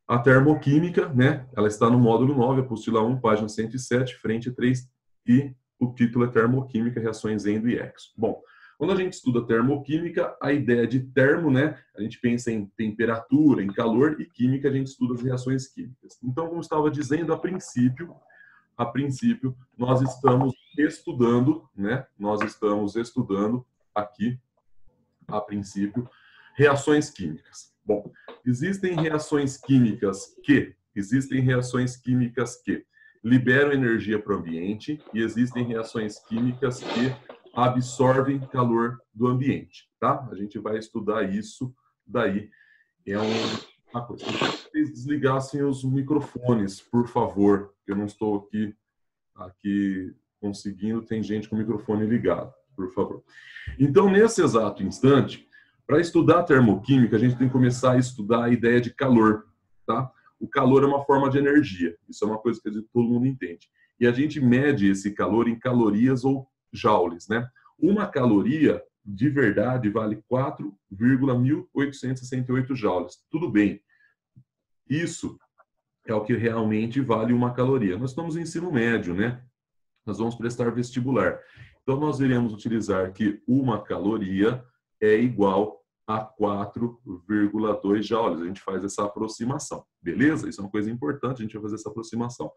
A termoquímica, né? Ela está no módulo 9, apostila 1, página 107, frente 3, e o título é Termoquímica, reações endo e exo. Bom, quando a gente estuda termoquímica, a ideia de termo, né? A gente pensa em temperatura, em calor, e química a gente estuda as reações químicas. Então, como eu estava dizendo, a princípio, nós estamos estudando, né? Nós estamos estudando aqui, a princípio, reações químicas. Bom, existem reações químicas que liberam energia para o ambiente e existem reações químicas que absorvem calor do ambiente, tá? A gente vai estudar isso daí. É uma coisa. Eu queria que vocês desligassem os microfones, por favor, que eu não estou aqui conseguindo, tem gente com o microfone ligado, por favor. Então, nesse exato instante, para estudar termoquímica, a gente tem que começar a estudar a ideia de calor, tá? O calor é uma forma de energia, isso é uma coisa que todo mundo entende. E a gente mede esse calor em calorias ou joules, né? Uma caloria, de verdade, vale 4,1868 joules. Tudo bem, isso é o que realmente vale uma caloria. Nós estamos em ensino médio, né? Nós vamos prestar vestibular. Então, nós iremos utilizar que uma caloria é igual a 4,2 joules. A gente faz essa aproximação, beleza? Isso é uma coisa importante, a gente vai fazer essa aproximação.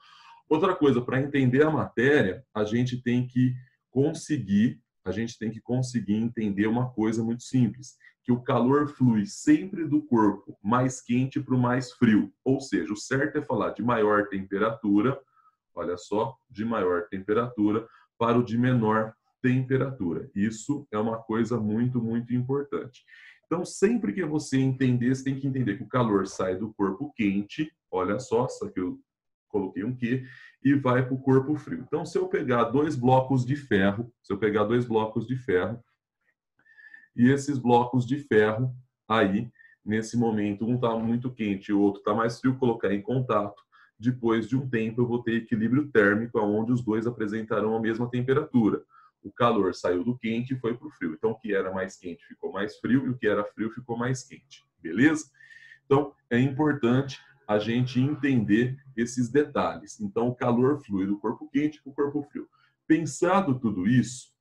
Outra coisa, para entender a matéria, a gente tem que conseguir entender uma coisa muito simples, que o calor flui sempre do corpo mais quente para o mais frio. Ou seja, o certo é falar de maior temperatura, olha só, de maior temperatura para o de menor temperatura. Isso é uma coisa muito, muito importante. Então, sempre que você entender, você tem que entender que o calor sai do corpo quente, olha só, só que eu coloquei um Q, e vai para o corpo frio. Então, se eu pegar dois blocos de ferro, e esses blocos de ferro aí, nesse momento, um está muito quente e o outro está mais frio, colocar em contato, depois de um tempo eu vou ter equilíbrio térmico, onde os dois apresentarão a mesma temperatura. O calor saiu do quente e foi para o frio. Então, o que era mais quente ficou mais frio e o que era frio ficou mais quente. Beleza? Então, é importante a gente entender esses detalhes. Então, o calor flui do corpo quente para o corpo frio. Pensado tudo isso,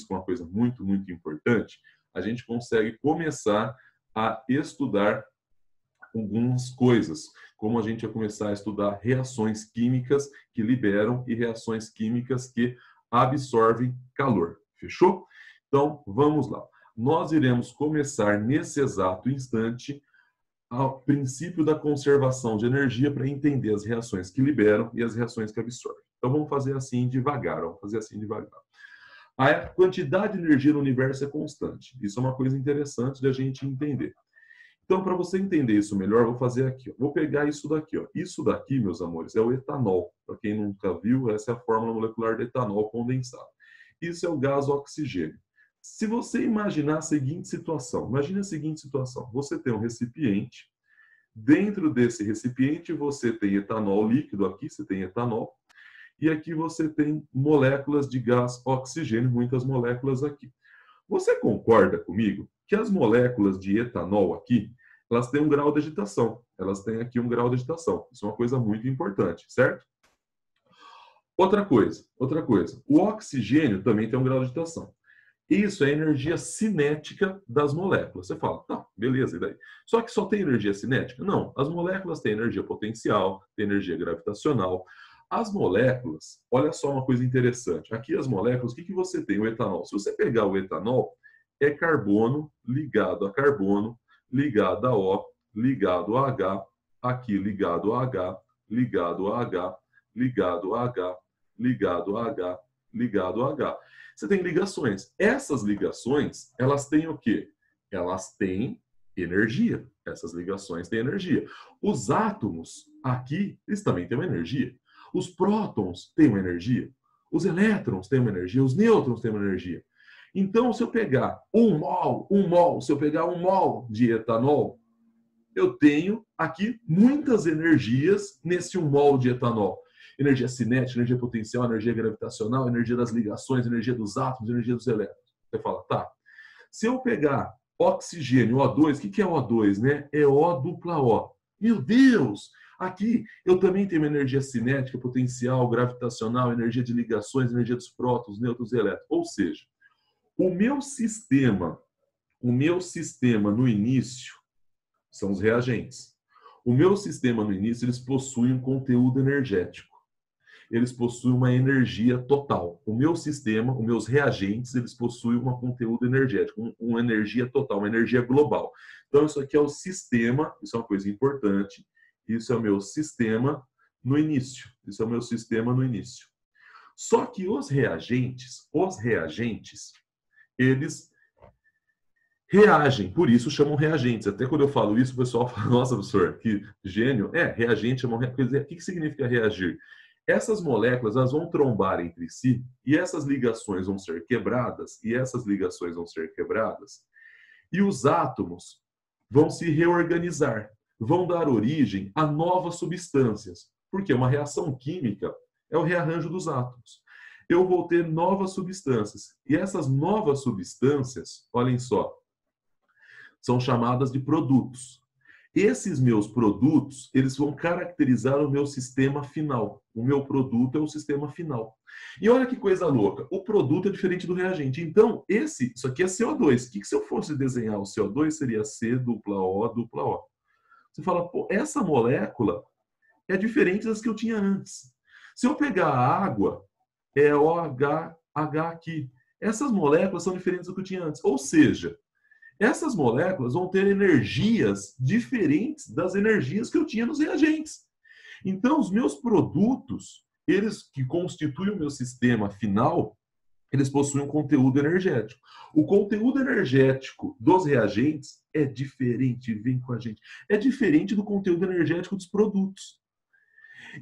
com uma coisa muito, muito importante, a gente consegue começar a estudar algumas coisas, como a gente vai começar a estudar reações químicas que liberam e reações químicas que absorvem calor. Fechou? Então, vamos lá. Nós iremos começar nesse exato instante ao princípio da conservação de energia para entender as reações que liberam e as reações que absorvem. Então, vamos fazer assim devagar. A quantidade de energia no universo é constante. Isso é uma coisa interessante da gente entender. Então, para você entender isso melhor, vou fazer aqui. Ó. Vou pegar isso daqui. Ó. Isso daqui, meus amores, é o etanol. Para quem nunca viu, essa é a fórmula molecular do etanol condensado. Isso é o gás oxigênio. Se você imaginar a seguinte situação, você tem um recipiente, dentro desse recipiente você tem etanol líquido, aqui você tem etanol, e aqui você tem moléculas de gás oxigênio, muitas moléculas aqui. Você concorda comigo que as moléculas de etanol aqui, elas têm um grau de agitação, Isso é uma coisa muito importante, certo? Outra coisa, o oxigênio também tem um grau de agitação. Isso é energia cinética das moléculas. Você fala, tá, beleza, e daí? Só que só tem energia cinética? Não, as moléculas têm energia potencial, têm energia gravitacional. As moléculas, olha só uma coisa interessante. Aqui as moléculas, o que você tem? O etanol. Se você pegar o etanol, é carbono ligado a carbono, ligado a O, ligado a H, aqui ligado a H, ligado a H, ligado a H, ligado a H, ligado a H. Você tem ligações. Essas ligações, elas têm o quê? Elas têm energia. Essas ligações têm energia. Os átomos aqui, eles também têm uma energia. Os prótons têm uma energia. Os elétrons têm uma energia. Os nêutrons têm uma energia. Então, se eu pegar um mol de etanol, eu tenho aqui muitas energias nesse 1 mol de etanol. Energia cinética, energia potencial, energia gravitacional, energia das ligações, energia dos átomos, energia dos elétrons. Você fala, tá. Se eu pegar oxigênio, O2, o que é O2, né? É O dupla O. Meu Deus! Aqui eu também tenho energia cinética, potencial, gravitacional, energia de ligações, energia dos prótons, nêutrons e elétrons. Ou seja, o meu sistema no início são os reagentes. O meu sistema no início, eles possuem um conteúdo energético. Eles possuem uma energia total. O meu sistema, os meus reagentes, eles possuem um conteúdo energético, uma energia total, uma energia global. Então, isso aqui é o sistema, isso é uma coisa importante, isso é o meu sistema no início. Isso é o meu sistema no início. Só que os reagentes, eles reagem, por isso chamam reagentes. Até quando eu falo isso, o pessoal fala, nossa, professor, que gênio. Reagente chamam reagente. O que significa reagir? Essas moléculas, elas vão trombar entre si e essas ligações vão ser quebradas, e os átomos vão se reorganizar, vão dar origem a novas substâncias, porque uma reação química é o rearranjo dos átomos. Eu vou ter novas substâncias, e essas novas substâncias, olhem só, são chamadas de produtos. Esses meus produtos, eles vão caracterizar o meu sistema final. O meu produto é o sistema final. E olha que coisa louca, o produto é diferente do reagente. Então, isso aqui é CO2. O que se eu fosse desenhar o CO2, seria C dupla O. Você fala, pô, essa molécula é diferente das que eu tinha antes. Se eu pegar a água, é OH aqui. Essas moléculas são diferentes do que eu tinha antes. Ou seja, essas moléculas vão ter energias diferentes das energias que eu tinha nos reagentes. Então, os meus produtos, eles que constituem o meu sistema final, eles possuem um conteúdo energético. O conteúdo energético dos reagentes é diferente, vem com a gente, é diferente do conteúdo energético dos produtos.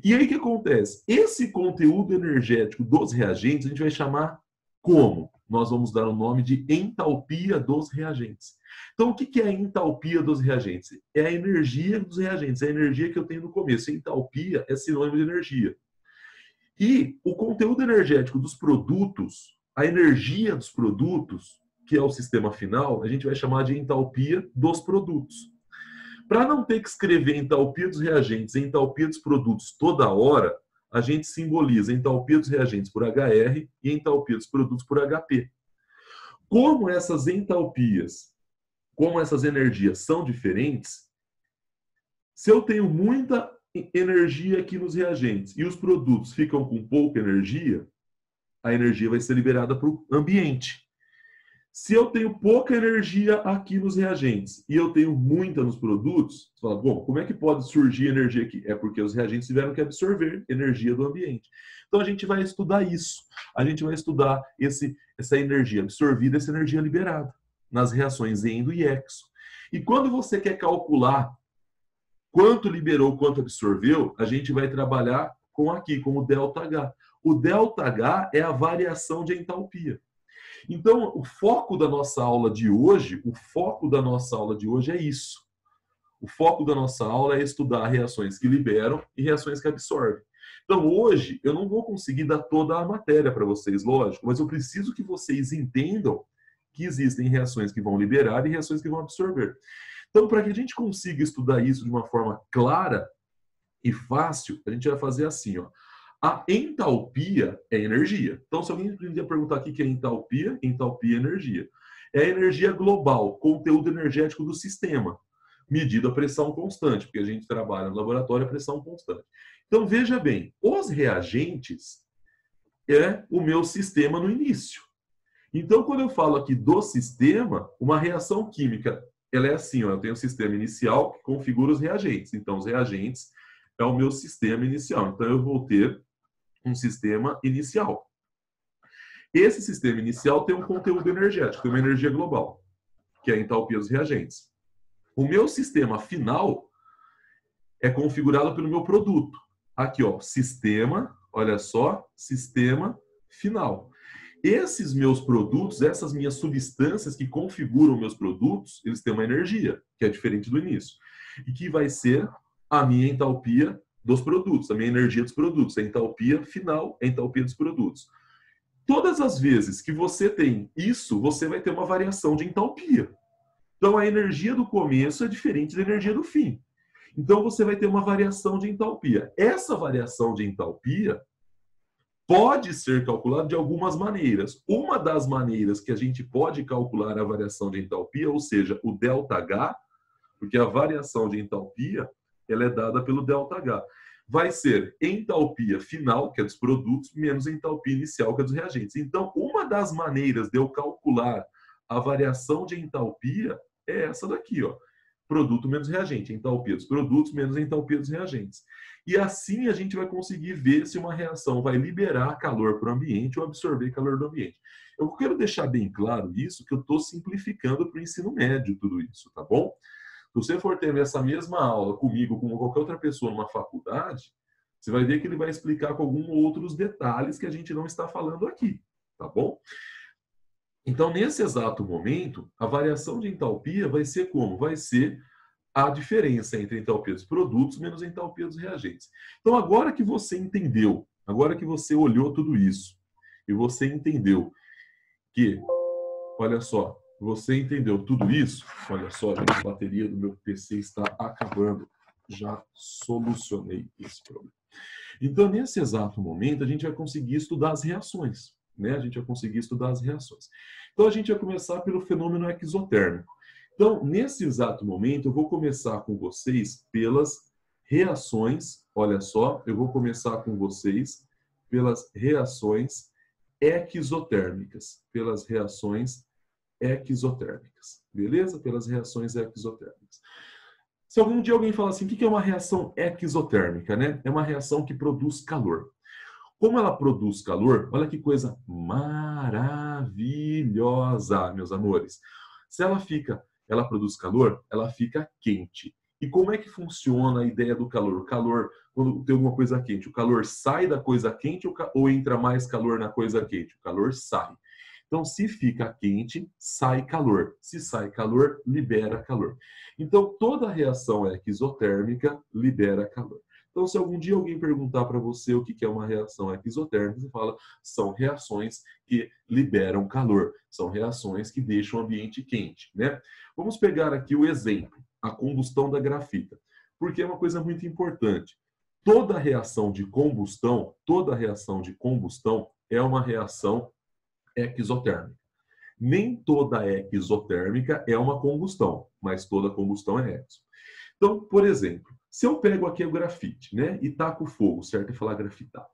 E aí o que acontece? Esse conteúdo energético dos reagentes a gente vai chamar como? Nós vamos dar o nome de entalpia dos reagentes. Então, o que é a entalpia dos reagentes? É a energia dos reagentes, é a energia que eu tenho no começo. Entalpia é sinônimo de energia. E o conteúdo energético dos produtos, a energia dos produtos, que é o sistema final, a gente vai chamar de entalpia dos produtos. Para não ter que escrever entalpia dos reagentes e entalpia dos produtos toda hora, a gente simboliza entalpia dos reagentes por HR e entalpia dos produtos por HP. Como essas entalpias, como essas energias são diferentes, se eu tenho muita energia aqui nos reagentes e os produtos ficam com pouca energia, a energia vai ser liberada para o ambiente. Se eu tenho pouca energia aqui nos reagentes e eu tenho muita nos produtos, você fala, bom, como é que pode surgir energia aqui? É porque os reagentes tiveram que absorver energia do ambiente. Então a gente vai estudar isso. A gente vai estudar essa energia absorvida, essa energia liberada nas reações endo e exo. E quando você quer calcular quanto liberou, quanto absorveu, a gente vai trabalhar com o ΔH. O ΔH é a variação de entalpia. Então, o foco da nossa aula de hoje, é isso. O foco da nossa aula é estudar reações que liberam e reações que absorvem. Então, hoje, eu não vou conseguir dar toda a matéria para vocês, lógico, mas eu preciso que vocês entendam que existem reações que vão liberar e reações que vão absorver. Então, para que a gente consiga estudar isso de uma forma clara e fácil, a gente vai fazer assim, ó. A entalpia é energia. Então, se alguém podia perguntar aqui o que é entalpia, entalpia é energia. É a energia global, conteúdo energético do sistema, medido a pressão constante, porque a gente trabalha no laboratório a pressão constante. Então, veja bem, os reagentes é o meu sistema no início. Então, quando eu falo aqui do sistema, uma reação química, ela é assim, ó, eu tenho um sistema inicial que configura os reagentes. Então, os reagentes é o meu sistema inicial. Então, eu vou ter um sistema inicial. Esse sistema inicial tem um conteúdo energético, tem uma energia global, que é a entalpia dos reagentes. O meu sistema final é configurado pelo meu produto. Aqui, ó, sistema, olha só, sistema final. Esses meus produtos, essas minhas substâncias que configuram meus produtos, eles têm uma energia, que é diferente do início, e que vai ser a minha entalpia dos produtos, a minha energia dos produtos, a entalpia final, a entalpia dos produtos. Todas as vezes que você tem isso, você vai ter uma variação de entalpia. Então, a energia do começo é diferente da energia do fim. Então, você vai ter uma variação de entalpia. Essa variação de entalpia pode ser calculada de algumas maneiras. Uma das maneiras que a gente pode calcular a variação de entalpia, ou seja, o ΔH, porque a variação de entalpia ela é dada pelo ΔH, vai ser entalpia final, que é dos produtos, menos entalpia inicial, que é dos reagentes. Então, uma das maneiras de eu calcular a variação de entalpia é essa daqui, ó. Produto menos reagente, entalpia dos produtos menos entalpia dos reagentes. E assim a gente vai conseguir ver se uma reação vai liberar calor para o ambiente ou absorver calor do ambiente. Eu quero deixar bem claro isso, que eu estou simplificando para o ensino médio tudo isso, tá bom? Se você for ter essa mesma aula comigo, com qualquer outra pessoa numa faculdade, você vai ver que ele vai explicar com alguns outros detalhes que a gente não está falando aqui, tá bom? Então, nesse exato momento, a variação de entalpia vai ser como? Vai ser a diferença entre a entalpia dos produtos menos a entalpia dos reagentes. Então, agora que você entendeu, agora que você olhou tudo isso, e você entendeu que, olha só, você entendeu tudo isso, olha só, gente, a bateria do meu PC está acabando. Já solucionei esse problema. Então, nesse exato momento, a gente vai conseguir estudar as reações, né? A gente vai conseguir estudar as reações. Então, a gente vai começar pelo fenômeno exotérmico. Então, nesse exato momento, eu vou começar com vocês pelas reações. Olha só, eu vou começar com vocês pelas reações exotérmicas. Pelas reações exotérmicas. Beleza? Pelas reações exotérmicas. Se algum dia alguém fala assim, o que é uma reação exotérmica, né? É uma reação que produz calor. Como ela produz calor, olha que coisa maravilhosa, meus amores. Se ela produz calor, ela fica quente. E como é que funciona a ideia do calor? O calor, quando tem alguma coisa quente, o calor sai da coisa quente ou entra mais calor na coisa quente? O calor sai. Então, se fica quente, sai calor. Se sai calor, libera calor. Então, toda reação exotérmica libera calor. Então, se algum dia alguém perguntar para você o que é uma reação exotérmica, você fala, são reações que liberam calor, são reações que deixam o ambiente quente, né? Vamos pegar aqui o exemplo, a combustão da grafita, porque é uma coisa muito importante. Toda reação de combustão é uma reação exotérmica. Nem toda exotérmica é uma combustão, mas toda combustão é exo. Então, por exemplo, se eu pego aqui o grafite, né, e taco fogo, certo? É falar grafitar.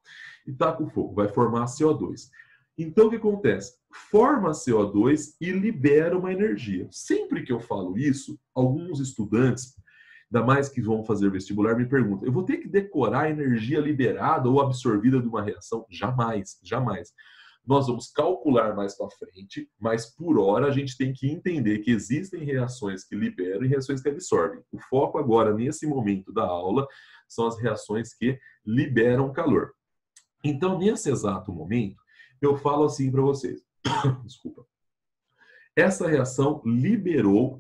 E taco fogo, vai formar CO2. Então, o que acontece? Forma CO2 e libera uma energia. Sempre que eu falo isso, alguns estudantes, ainda mais que vão fazer vestibular, me perguntam, eu vou ter que decorar a energia liberada ou absorvida de uma reação? Jamais, jamais. Nós vamos calcular mais para frente, mas por hora a gente tem que entender que existem reações que liberam e reações que absorvem. O foco agora, nesse momento da aula, são as reações que liberam calor. Então, nesse exato momento, eu falo assim para vocês. Desculpa. Essa reação liberou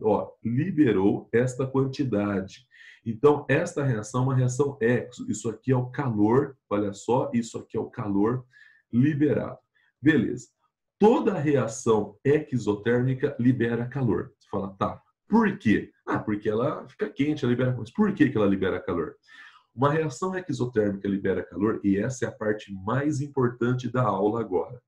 esta quantidade. Então, esta reação é uma reação exo. Isso aqui é o calor, olha só, isso aqui é o calor liberado. Beleza. Toda reação exotérmica libera calor. Você fala, tá. Por quê? Porque ela fica quente, ela libera calor. Mas por que ela libera calor? Uma reação exotérmica libera calor e essa é a parte mais importante da aula agora.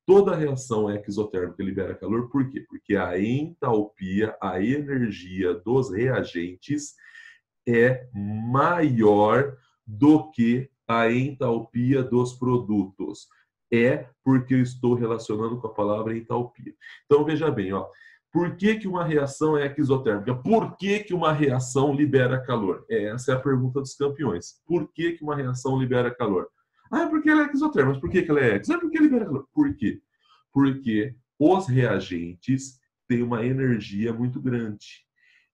Toda reação exotérmica libera calor, por quê? Porque a entalpia, a energia dos reagentes é maior do que a entalpia dos produtos. É porque eu estou relacionando com a palavra entalpia. Então, veja bem, ó. Por que uma reação é exotérmica? Por que uma reação libera calor? Essa é a pergunta dos campeões. Por que uma reação libera calor? Porque ela é exotérmica. Mas por que ela é exo? Porque libera calor. Por quê? Porque os reagentes têm uma energia muito grande.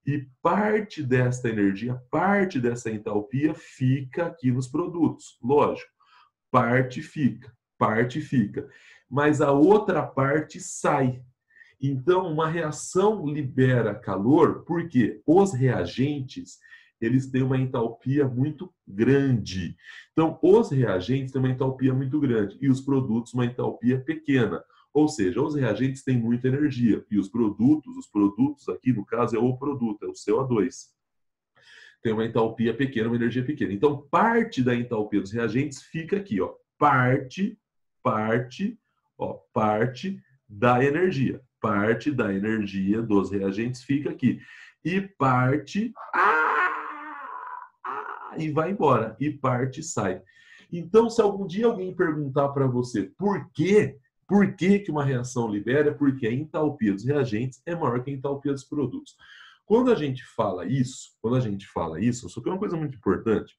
E parte dessa energia, parte dessa entalpia fica aqui nos produtos. Lógico, parte fica. Mas a outra parte sai. Então, uma reação libera calor porque os reagentes, eles têm uma entalpia muito grande. Então, os reagentes têm uma entalpia muito grande e os produtos uma entalpia pequena. Ou seja, os reagentes têm muita energia e os produtos aqui no caso é o produto, é o CO2. tem uma entalpia pequena, uma energia pequena. Então, parte da entalpia dos reagentes fica aqui, ó. Parte da energia. Parte da energia dos reagentes fica aqui. E parte... e vai embora. E parte sai. Então, se algum dia alguém perguntar para você por que uma reação libera, porque a entalpia dos reagentes é maior que a entalpia dos produtos. Quando a gente fala isso, só que é uma coisa muito importante,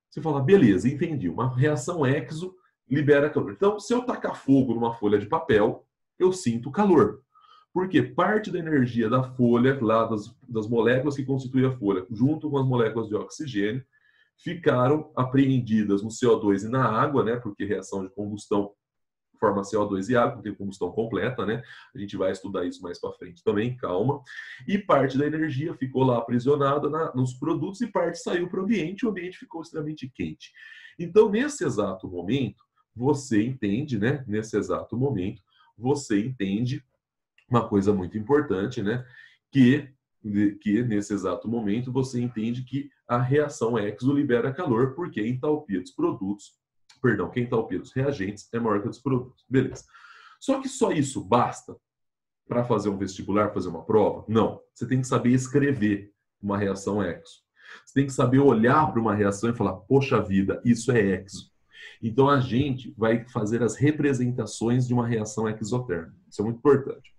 você fala, beleza, entendi, uma reação exo libera calor. Então, se eu tacar fogo numa folha de papel, eu sinto calor. Porque parte da energia da folha, lá das moléculas que constituem a folha, junto com as moléculas de oxigênio, ficaram apreendidas no CO2 e na água, né? Porque reação de combustão forma CO2 e água, tem combustão completa, né? A gente vai estudar isso mais para frente também, calma. E parte da energia ficou lá aprisionada nos produtos e parte saiu para o ambiente ficou extremamente quente. Então, nesse exato momento, você entende, né? Nesse exato momento, você entende uma coisa muito importante, né? Que nesse exato momento você entende que a reação exo libera calor porque a entalpia dos produtos, perdão, que a entalpia dos reagentes é maior que a dos produtos. Beleza. Só que só isso basta para fazer um vestibular, fazer uma prova? Não. Você tem que saber escrever uma reação exo. Você tem que saber olhar para uma reação e falar, poxa vida, isso é exo. Então a gente vai fazer as representações de uma reação exotérmica. Isso é muito importante.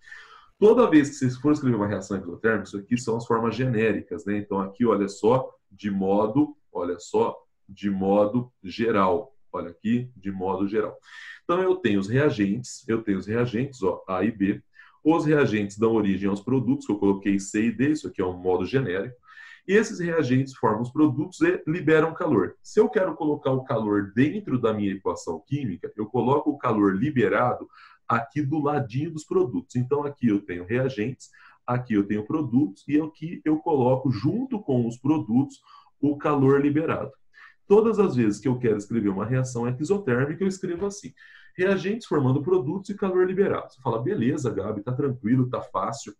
Toda vez que você for escrever uma reação exotérmica, isso aqui são as formas genéricas, né? Então aqui, olha só, de modo geral. Olha aqui, de modo geral. Então eu tenho os reagentes, ó, A e B. Os reagentes dão origem aos produtos, que eu coloquei C e D, isso aqui é um modo genérico. E esses reagentes formam os produtos e liberam calor. Se eu quero colocar o calor dentro da minha equação química, eu coloco o calor liberado aqui do ladinho dos produtos. Então, aqui eu tenho reagentes, aqui eu tenho produtos, e aqui eu coloco, junto com os produtos, o calor liberado. Todas as vezes que eu quero escrever uma reação exotérmica, eu escrevo assim. Reagentes formando produtos e calor liberado. Você fala, beleza, Gabi, tá tranquilo, tá fácil,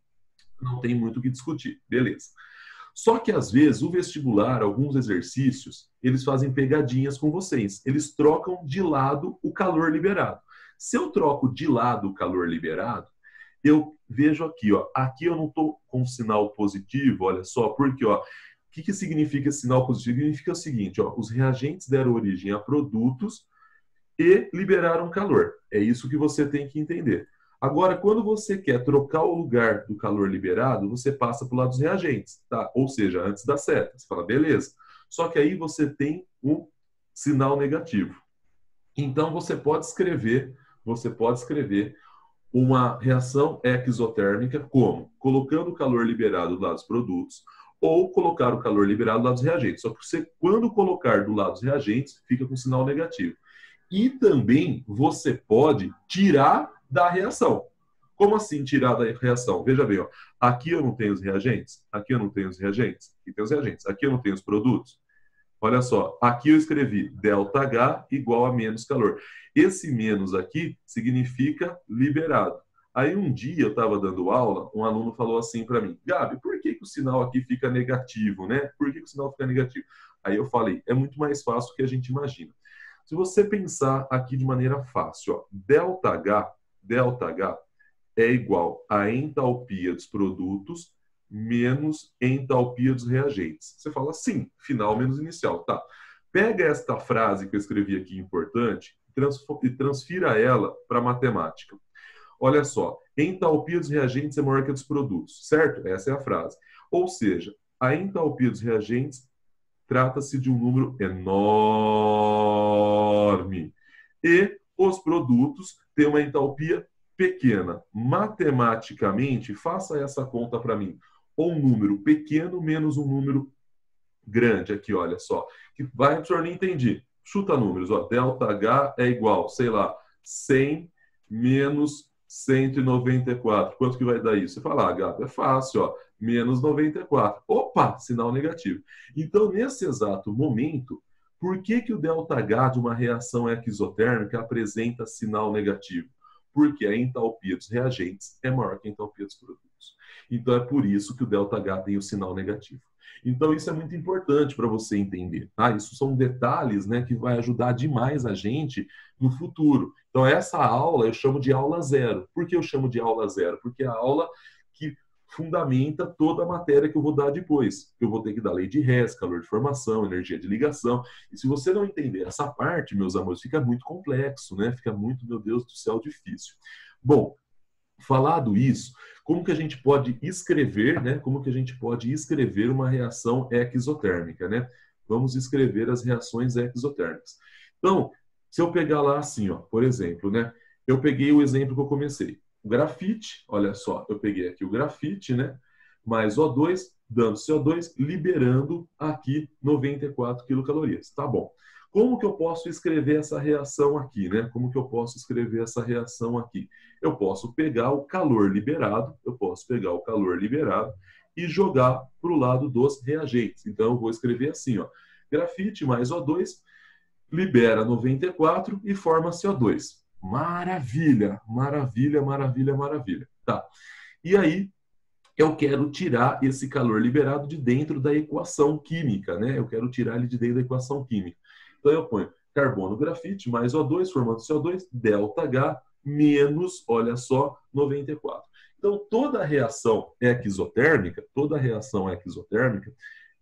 não tem muito o que discutir. Beleza. Só que, às vezes, o vestibular, alguns exercícios, eles fazem pegadinhas com vocês. Eles trocam de lado o calor liberado. Se eu troco de lado o calor liberado, eu vejo aqui, ó. Aqui eu não estou com sinal positivo, olha só, porque, ó, o que significa sinal positivo? Significa o seguinte, ó, os reagentes deram origem a produtos e liberaram calor. É isso que você tem que entender. Agora, quando você quer trocar o lugar do calor liberado, você passa para o lado dos reagentes, tá? Ou seja, antes da seta. Você fala, beleza. Só que aí você tem um sinal negativo. Então, você pode escrever uma reação exotérmica como? Colocando o calor liberado do lado dos produtos ou colocar o calor liberado do lado dos reagentes. Só que você, quando colocar do lado dos reagentes, fica com sinal negativo. E também você pode tirar da reação. Como assim tirar da reação? Veja bem, ó, aqui eu não tenho os reagentes, aqui eu não tenho os reagentes, aqui tem os reagentes, aqui eu não tenho os produtos. Olha só, aqui eu escrevi ΔH igual a menos calor. Esse menos aqui significa liberado. Aí um dia eu estava dando aula, um aluno falou assim para mim, Gabi, por que o sinal aqui fica negativo, né? Por que o sinal fica negativo? Aí eu falei, é muito mais fácil do que a gente imagina. Se você pensar aqui de maneira fácil, ó, ΔH é igual a entalpia dos produtos menos entalpia dos reagentes. Você fala, sim, final menos inicial. Tá. Pega esta frase que eu escrevi aqui importante e transfira ela para a matemática. Olha só, entalpia dos reagentes é maior que a dos produtos, certo? Essa é a frase. Ou seja, a entalpia dos reagentes trata-se de um número enorme. E os produtos têm uma entalpia pequena. Matematicamente, faça essa conta para mim. Um número pequeno menos um número grande. Aqui, olha só. Que vai, professor, não entendi. Chuta números. Ó. ΔH é igual, sei lá, 100 menos 194. Quanto que vai dar isso? Você fala, Gabi, é fácil, ó. Menos 94. Opa, sinal negativo. Então, nesse exato momento, por que o ΔH de uma reação exotérmica apresenta sinal negativo? porque a entalpia dos reagentes é maior que a entalpia dos produtos. Então, é por isso que o ΔH tem o sinal negativo. Então, isso é muito importante para você entender, tá? Isso são detalhes, né, que vai ajudar demais a gente no futuro. Então, essa aula eu chamo de aula zero. Por que eu chamo de aula zero? Porque é a aula que fundamenta toda a matéria que eu vou dar depois. Eu vou ter que dar lei de Hess, calor de formação, energia de ligação. E se você não entender essa parte, meus amores, fica muito complexo, né? Fica muito, meu Deus do céu, difícil. Bom, falado isso, como que a gente pode escrever, né? Como que a gente pode escrever uma reação exotérmica, né? Vamos escrever as reações exotérmicas. Então, se eu pegar lá assim, ó, por exemplo, né? Eu peguei o exemplo que eu comecei. O grafite, olha só, eu peguei aqui o grafite, né? Mais O2, dando CO2, liberando aqui 94 quilocalorias. Tá bom. Como que eu posso escrever essa reação aqui, né? Como que eu posso escrever essa reação aqui? Eu posso pegar o calor liberado, e jogar para o lado dos reagentes. Então, eu vou escrever assim, ó. Grafite mais O2 libera 94 e forma CO2. Maravilha, maravilha, maravilha, maravilha. Tá. E aí, eu quero tirar esse calor liberado de dentro da equação química, né? Eu quero tirar ele de dentro da equação química. Então, eu ponho carbono grafite mais O2, formando CO2, ΔH, menos, olha só, 94. Então, toda reação exotérmica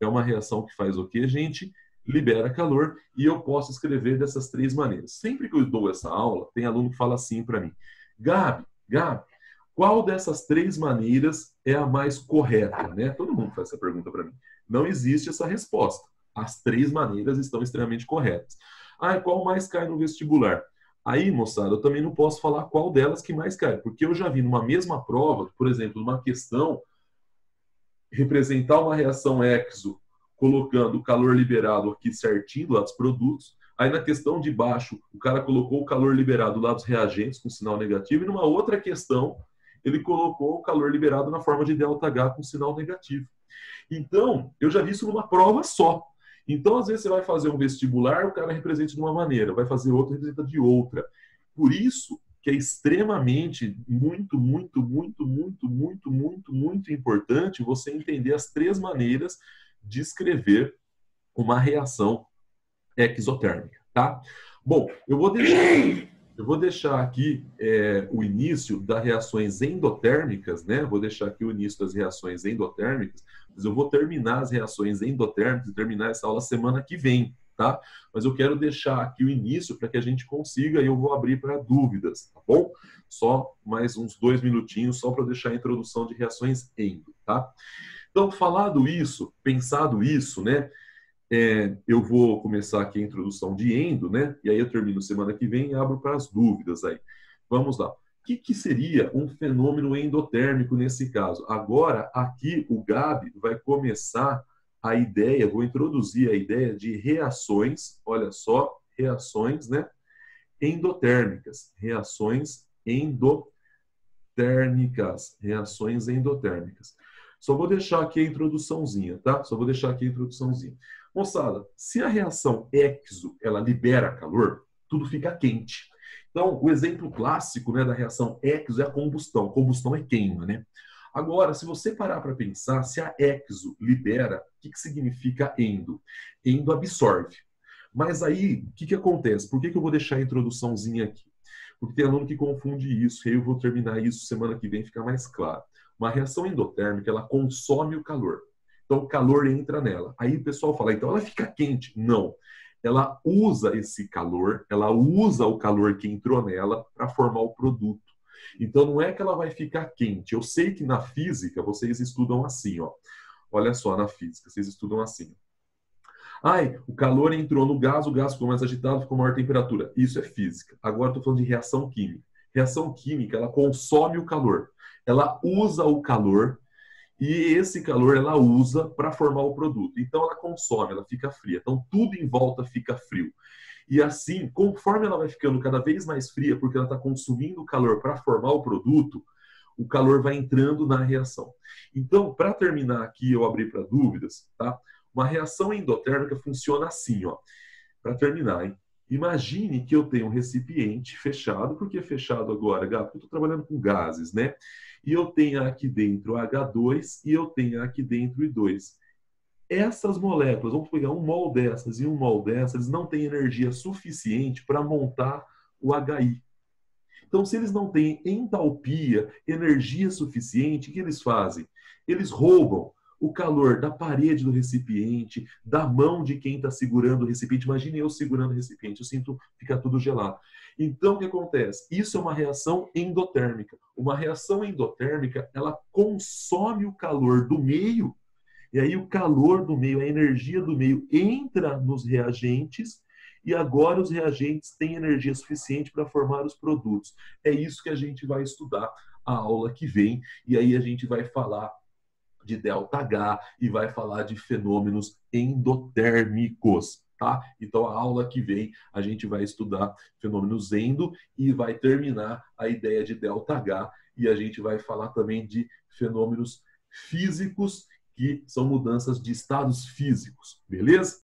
é uma reação que faz o quê, gente? Libera calor, e eu posso escrever dessas três maneiras. Sempre que eu dou essa aula, tem aluno que fala assim para mim: Gabi, qual dessas três maneiras é a mais correta, né? Todo mundo faz essa pergunta para mim. Não existe essa resposta. As três maneiras estão extremamente corretas. Ah, qual mais cai no vestibular? Aí, moçada, eu também não posso falar qual delas que mais cai, porque eu já vi numa mesma prova, por exemplo, numa questão, representar uma reação exo, colocando o calor liberado aqui certinho do lado dos produtos. Aí na questão de baixo, o cara colocou o calor liberado do lado dos reagentes com sinal negativo, e numa outra questão, ele colocou o calor liberado na forma de ΔH com sinal negativo. Então, eu já vi isso numa prova só. Então, às vezes, você vai fazer um vestibular, o cara representa de uma maneira, vai fazer outro, representa de outra. Por isso que é extremamente, muito importante você entender as três maneiras de escrever uma reação exotérmica, tá? Bom, eu vou deixar aqui o início das reações endotérmicas, né? Vou deixar aqui o início das reações endotérmicas, mas eu vou terminar as reações endotérmicas e terminar essa aula semana que vem, tá? Mas eu quero deixar aqui o início para que a gente consiga, e eu vou abrir para dúvidas, tá bom? Só mais uns 2 minutinhos, só para deixar a introdução de reações endo, tá? Então, falado isso, pensado isso, né? Eu vou começar aqui a introdução de endo, né? E aí eu termino semana que vem e abro para as dúvidas aí. Vamos lá. O que seria um fenômeno endotérmico nesse caso? Agora, aqui o Gabi vai começar a ideia, vou introduzir a ideia de reações, olha só, reações, né? Endotérmicas. Reações endotérmicas. Reações endotérmicas. Só vou deixar aqui a introduçãozinha, tá? Só vou deixar aqui a introduçãozinha. Moçada, se a reação exo, ela libera calor, tudo fica quente. Então, o exemplo clássico, né, da reação exo é a combustão. Combustão é queima, né? Agora, se você parar para pensar, se a exo libera, o que significa endo? Endo absorve. Mas aí, o que acontece? Por que eu vou deixar a introduçãozinha aqui? Porque tem aluno que confunde isso, e aí eu vou terminar isso semana que vem, ficar mais claro. Uma reação endotérmica, ela consome o calor. Então, o calor entra nela. Aí o pessoal fala, então ela fica quente. Não. Ela usa esse calor, ela usa o calor que entrou nela para formar o produto. Então, não é que ela vai ficar quente. Eu sei que na física, vocês estudam assim, ó. Olha só, na física, vocês estudam assim. Ai, o calor entrou no gás, o gás ficou mais agitado, ficou maior temperatura. Isso é física. Agora estou falando de reação química. Reação química, ela consome o calor. Ela usa o calor e esse calor ela usa para formar o produto. Então ela consome, ela fica fria. Então tudo em volta fica frio. E assim, conforme ela vai ficando cada vez mais fria, porque ela está consumindo o calor para formar o produto, o calor vai entrando na reação. Então, para terminar aqui, eu abri para dúvidas, tá? Uma reação endotérmica funciona assim, ó. Para terminar, hein? Imagine que eu tenho um recipiente fechado, porque é fechado agora, Gato, porque eu estou trabalhando com gases, né? E eu tenho aqui dentro H2 e eu tenho aqui dentro I2. Essas moléculas, vamos pegar um mol dessas e um mol dessas, eles não têm energia suficiente para montar o HI. Então, se eles não têm entalpia, energia suficiente, o que eles fazem? Eles roubam o calor da parede do recipiente, da mão de quem está segurando o recipiente. Imagine eu segurando o recipiente, eu sinto ficar tudo gelado. Então, o que acontece? Isso é uma reação endotérmica. Uma reação endotérmica, ela consome o calor do meio, e aí o calor do meio, a energia do meio entra nos reagentes, e agora os reagentes têm energia suficiente para formar os produtos. É isso que a gente vai estudar a aula que vem, e aí a gente vai falar de ΔH e vai falar de fenômenos endotérmicos, tá? Então a aula que vem a gente vai estudar fenômenos endo e vai terminar a ideia de ΔH e a gente vai falar também de fenômenos físicos que são mudanças de estados físicos, beleza?